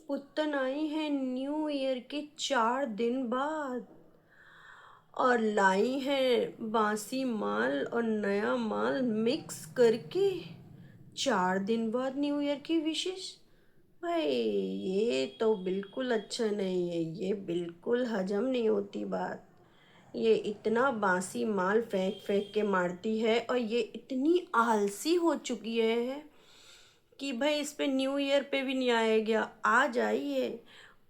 पुत्तन आई हैं new year के 4 दिन बाद और लाई हैं बासी माल और नया माल मिक्स करके 4 दिन बाद न्यू ईयर की विशेष। भाई ये तो बिल्कुल अच्छा नहीं है, ये बिल्कुल हजम नहीं होती बात। ये इतना बासी माल फेंक फेंक के मारती है और ये इतनी आलसी हो चुकी है कि भाई इस पे न्यू ईयर पे भी नहीं आएगा। आ जाइए।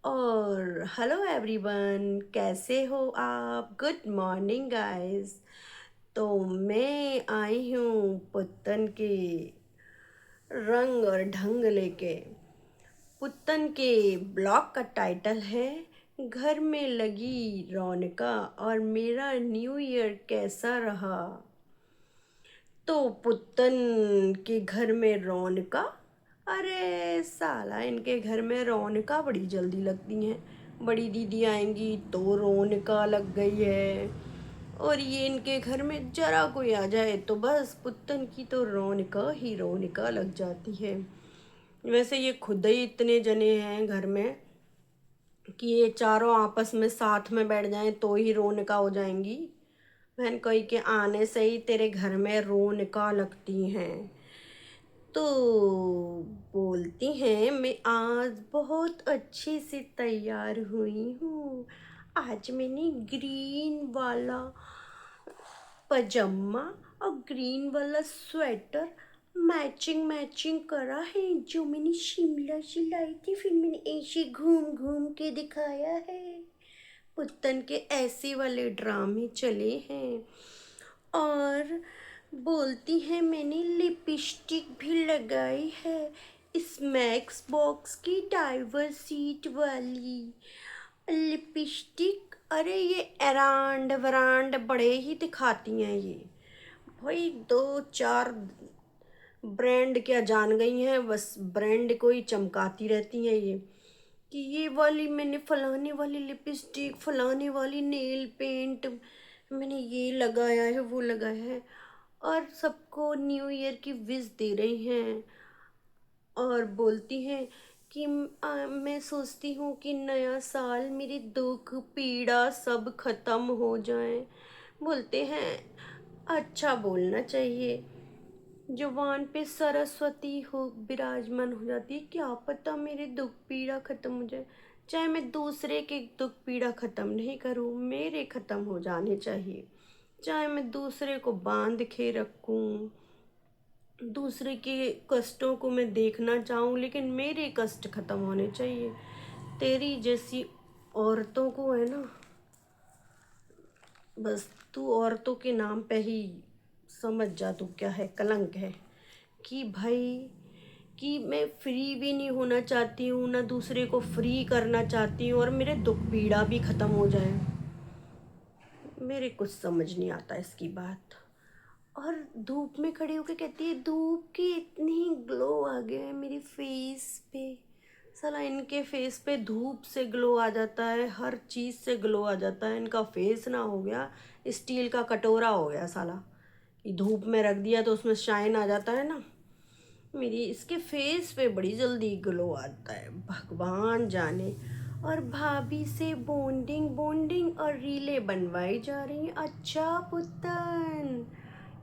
और हेलो एवरीवन, कैसे हो आप? Good morning guys. तो मैं आई हूँ पुत्तन के रंग और ढंग लेके। पुत्तन के ब्लॉग का टाइटल है घर में लगी रौनका और मेरा न्यू ईयर कैसा रहा। तो पुत्तन के घर में रौनका, अरे साला इनके घर में रौनका बड़ी जल्दी लगती हैं। बड़ी दीदी आएंगी तो रौनका लग गई है, और ये इनके घर में जरा कोई आ जाए तो बस पुत्तन की तो रौनका ही रौनका लग जाती है। वैसे ये खुद ही इतने जने हैं घर में कि ये चारों आपस में साथ में बैठ जाएं तो ही रौनका हो जाएंगी। बहन कोई के आने से ही तेरे घर में रौनका लगती हैं। तो बोलती हैं मैं आज बहुत अच्छे से तैयार हुई हूँ। आज मैंने ग्रीन वाला पजामा और ग्रीन वाला स्वेटर मैचिंग मैचिंग करा है, जो मैंने शिमला से लाई थी, फिर मैंने ऐसे घूम घूम के दिखाया है। पुत्तन के ऐसे वाले ड्रामे चले हैं। और बोलती है मैंने लिपस्टिक भी लगाई है, स्मैक्स बॉक्स की डाइवर सीट वाली लिपस्टिक। अरे ये एरांड वरांड बड़े ही दिखाती हैं ये। भाई 2-4 ब्रांड क्या जान गई हैं, बस ब्रांड को ही चमकाती रहती हैं ये कि ये वाली मैंने फलाने वाली लिपस्टिक, फलाने वाली नेल पेंट मैंने ये लगाया है वो लगाया है, और सबको न्यू ईयर की विश दे रही हैं। और बोलती हैं कि मैं सोचती हूँ कि नया साल मेरी दुख पीड़ा सब खत्म हो जाए। बोलते हैं अच्छा बोलना चाहिए, जुबान पे सरस्वती हो विराजमान हो जाती है। क्या पता मेरे दुख पीड़ा खत्म हो जाए। चाहे मैं दूसरे के दुख पीड़ा खत्म नहीं करूँ, मेरे खत्म हो जाने चाहिए। चाहे मैं दूसरे को बांध के रखूँ, दूसरे के कष्टों को मैं देखना चाहूँ, लेकिन मेरे कष्ट खत्म होने चाहिए। तेरी जैसी औरतों को है ना, बस तू औरतों के नाम पे ही समझ जा तू क्या है, कलंक है। कि भाई कि मैं फ्री भी नहीं होना चाहती हूँ, ना दूसरे को फ्री करना चाहती हूँ, और मेरे दुख पीड़ा भी ख़त्म हो जाए। मेरे कुछ समझ नहीं आता इसकी बात। और धूप में खड़ी होकर कहती है धूप की इतनी ग्लो आ गया है मेरी फेस पे। साला इनके फेस पे धूप से ग्लो आ जाता है, हर चीज़ से ग्लो आ जाता है। इनका फेस ना हो गया स्टील का कटोरा हो गया साला, कि धूप में रख दिया तो उसमें शाइन आ जाता है ना। मेरी इसके फेस पे बड़ी जल्दी ग्लो आता है, भगवान जाने। और भाभी से बॉन्डिंग बॉन्डिंग और रीलें बनवाई जा रही हैं। अच्छा पुत्तन,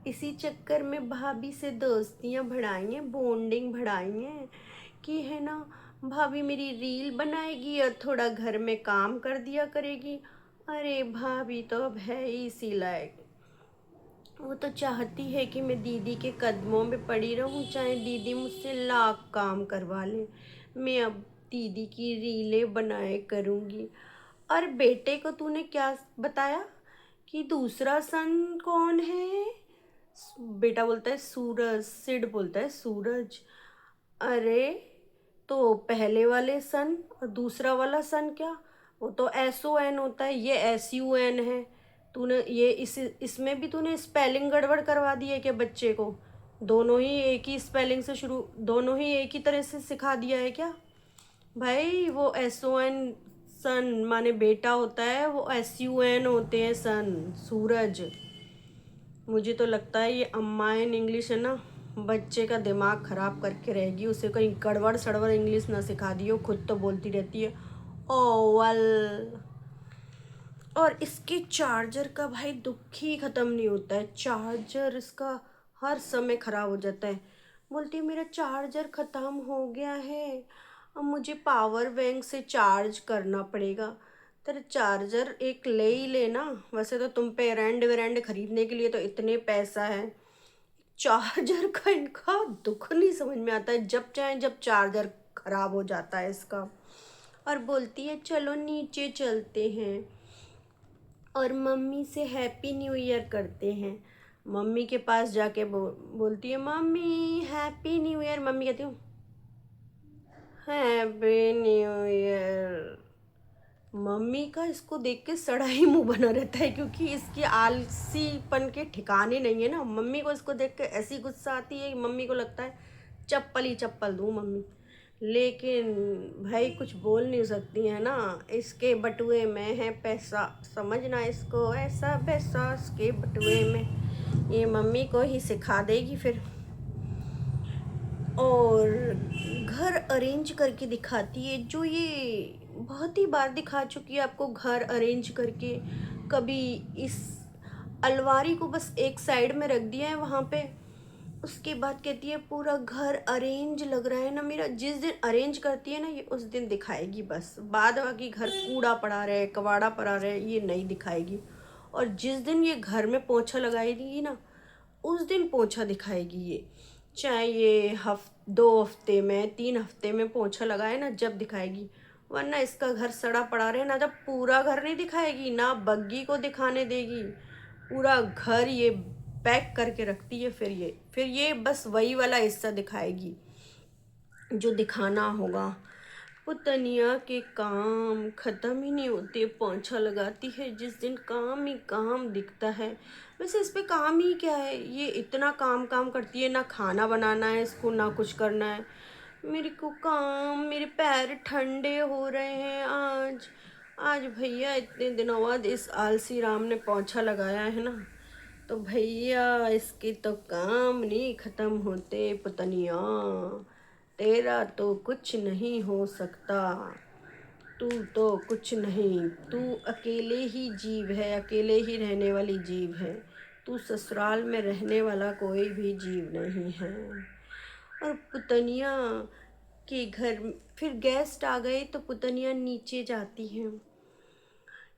इसी चक्कर में भाभी से दोस्तियां बढ़ाई हैं, बॉन्डिंग बढ़ाई हैं कि है ना, भाभी मेरी रील बनाएगी और थोड़ा घर में काम कर दिया करेगी। अरे भाभी तो अब है ही इसी लायक। वो तो चाहती है कि मैं दीदी के कदमों में पड़ी रहूं, चाहे दीदी मुझसे लाख काम करवा ले, मैं अब दीदी की रीलें बनाए करूँगी। और बेटे को तूने क्या बताया कि दूसरा सन कौन है? बेटा बोलता है सूरज, सिड बोलता है सूरज। अरे तो पहले वाले सन और दूसरा वाला सन क्या? वो तो SON होता है, ये SUN है। तूने ये इसमें भी तूने स्पेलिंग गड़बड़ करवा दी है क्या बच्चे को? दोनों ही एक ही स्पेलिंग से शुरू, दोनों ही एक ही तरह से सिखा दिया है क्या? भाई वो SON सन माने बेटा होता है, वो SUN होते हैं सन, सूरज। मुझे तो लगता है ये अम्मा इन इंग्लिश है ना, बच्चे का दिमाग ख़राब करके रहेगी, उसे कहीं गड़बड़ सड़बड़ इंग्लिश ना सिखा दियो, खुद तो बोलती रहती है ओवल। और इसके चार्जर का भाई दुख ही ख़त्म नहीं होता है, चार्जर इसका हर समय ख़राब हो जाता है। बोलती है मेरा चार्जर ख़त्म हो गया है, अब मुझे पावर बैंक से चार्ज करना पड़ेगा। तेरा चार्जर एक ले ही लेना, वैसे तो तुम पे एरेंड वेरेंड खरीदने के लिए तो इतने पैसा है, चार्जर का इनका दुख नहीं समझ में आता है, जब चाहे जब चार्जर खराब हो जाता है इसका। और बोलती है चलो नीचे चलते हैं और मम्मी से हैप्पी न्यू ईयर करते हैं। मम्मी के पास जाके बोलती है mummy happy new year. Mummy कहती हूँ हैप्पी न्यू ईयर। मम्मी का इसको देख के सड़ा ही मुंह बना रहता है, क्योंकि इसकी आलसीपन के ठिकाने नहीं है ना। मम्मी को इसको देख के ऐसी गुस्सा आती है कि मम्मी को लगता है चप्पल ही चप्पल दूँ मम्मी, लेकिन भाई कुछ बोल नहीं सकती है ना, इसके बटुए में है पैसा, समझना इसको ऐसा पैसा इसके बटुए में, ये मम्मी को ही सिखा देगी फिर। और घर अरेंज करके दिखाती है, जो ये बहुत ही बार दिखा चुकी है आपको, घर अरेंज करके। कभी इस अलमारी को बस एक साइड में रख दिया है वहाँ पे, उसके बाद कहती है पूरा घर अरेंज लग रहा है ना मेरा। जिस दिन अरेंज करती है ना ये, उस दिन दिखाएगी बस, बाद बाकी घर कूड़ा पड़ा रहे कबाड़ा पड़ा रहे ये नहीं दिखाएगी। और जिस दिन ये घर में पोछा लगाएगी ना, उस दिन पोछा दिखाएगी ये, चाहे ये 2 हफ्ते में 3 हफ्ते में पोछा लगाए ना, जब दिखाएगी। वरना इसका घर सड़ा पड़ा रहे ना, जब पूरा घर नहीं दिखाएगी ना, बग्गी को दिखाने देगी, पूरा घर ये पैक करके रखती है। फिर ये बस वही वाला हिस्सा दिखाएगी जो दिखाना होगा। पुतनिया के काम ख़त्म ही नहीं होते, पोंछा लगाती है जिस दिन काम ही काम दिखता है। वैसे इस पे काम ही क्या है, ये इतना काम काम करती है, ना खाना बनाना है इसको ना कुछ करना है। मेरे को काम, मेरे पैर ठंडे हो रहे हैं आज। आज भैया इतने दिनों बाद इस आलसी राम ने पोंछा लगाया है ना, तो भैया इसके तो काम नहीं ख़त्म होते। पुतनिया तेरा तो कुछ नहीं हो सकता, तू तो कुछ नहीं, तू अकेले ही जीव है, अकेले ही रहने वाली जीव है, तू ससुराल में रहने वाला कोई भी जीव नहीं है। और पुतनिया के घर फिर गेस्ट आ गए तो पुतनिया नीचे जाती हैं,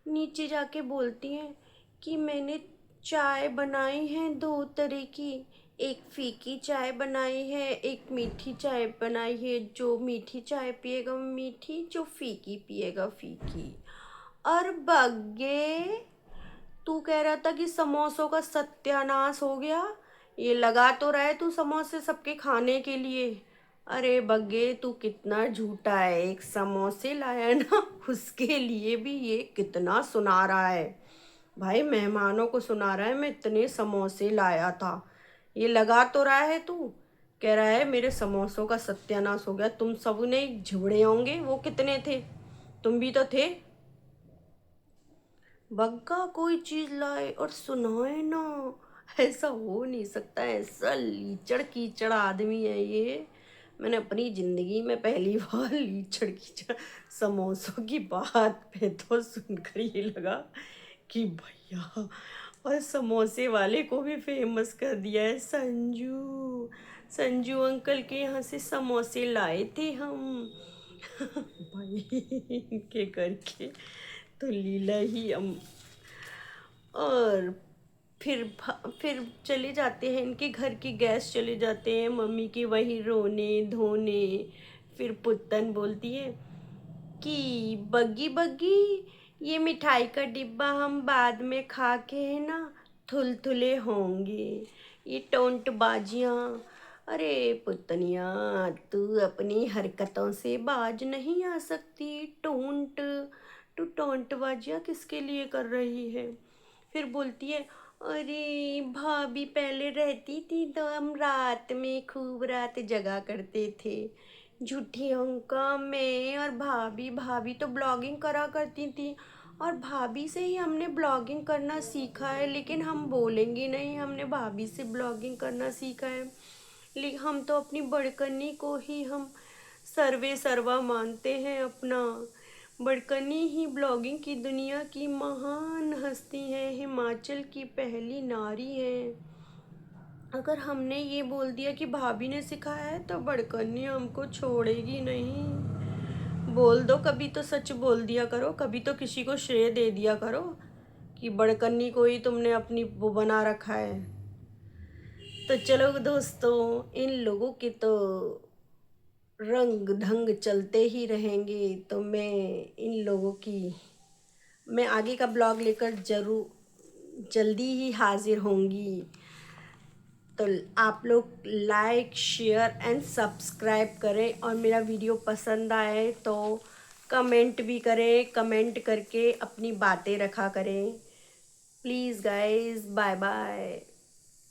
नीचे जाके बोलती हैं कि मैंने चाय बनाई है 2 तरह की, एक फीकी चाय बनाई है, एक मीठी चाय बनाई है। जो मीठी चाय पिएगा वो मीठी, जो फीकी पिएगा फीकी। और बग्गे तू कह रहा था कि समोसों का सत्यानाश हो गया, ये लगा तो रहा है तू समोसे सबके खाने के लिए। अरे बग्गे तू कितना झूठा है, एक समोसे लाया ना उसके लिए भी ये कितना सुना रहा है। भाई मेहमानों को सुना रहा है मैं इतने समोसे लाया था, ये लगा तो रहा है तू, कह रहा है मेरे समोसों का सत्यानाश हो गया। तुम सब ने झुबड़े होंगे, वो कितने थे, तुम भी तो थे। बग्गा कोई चीज लाए और सुनाए ना, ऐसा हो नहीं सकता, ऐसा लीचड़ कीचड़ आदमी है ये। मैंने अपनी जिंदगी में पहली बार लीचड़ कीचड़ समोसों की बात पे तो सुनकर ये लगा कि भैया, और समोसे वाले को भी फेमस कर दिया है। संजू, संजू अंकल के यहाँ से समोसे लाए थे हम भाई इनके करके तो लीला ही और फिर चले जाते हैं, इनके घर के गैस चले जाते हैं, मम्मी के वही रोने धोने। फिर पुत्तन बोलती है कि बग्गी बग्गी ये मिठाई का डिब्बा हम बाद में खा के है ना थुलथुले होंगे, ये टोंट बाजियाँ। अरे पुतनिया तू अपनी हरकतों से बाज नहीं आ सकती, टोंट, तू टोंट बाजियाँ किसके लिए कर रही है। फिर बोलती है अरे भाभी पहले रहती थी तो हम रात में खूब रात जगा करते थे, झूठी अंका मैं और भाभी, भाभी तो ब्लॉगिंग करा करती थी और भाभी से ही हमने ब्लॉगिंग करना सीखा है, लेकिन हम बोलेंगे नहीं हमने भाभी से ब्लॉगिंग करना सीखा है। लेकिन हम तो अपनी बड़कनी को ही हम सर्वे सर्वा मानते हैं अपना। बड़कनी ही ब्लॉगिंग की दुनिया की महान हस्ती है, हिमाचल की पहली नारी है। अगर हमने ये बोल दिया कि भाभी ने सिखाया है तो बड़कनी हमको छोड़ेगी नहीं। बोल दो, कभी तो सच बोल दिया करो, कभी तो किसी को श्रेय दे दिया करो कि बड़कन्नी को ही तुमने अपनी वो बना रखा है। तो चलो दोस्तों, इन लोगों के तो रंग ढंग चलते ही रहेंगे, तो मैं आगे का ब्लॉग लेकर जरूर जल्दी ही हाजिर होंगी। तो आप लोग लाइक शेयर एंड सब्सक्राइब करें, और मेरा वीडियो पसंद आए तो कमेंट भी करें, कमेंट करके अपनी बातें रखा करें। Please guys, bye bye.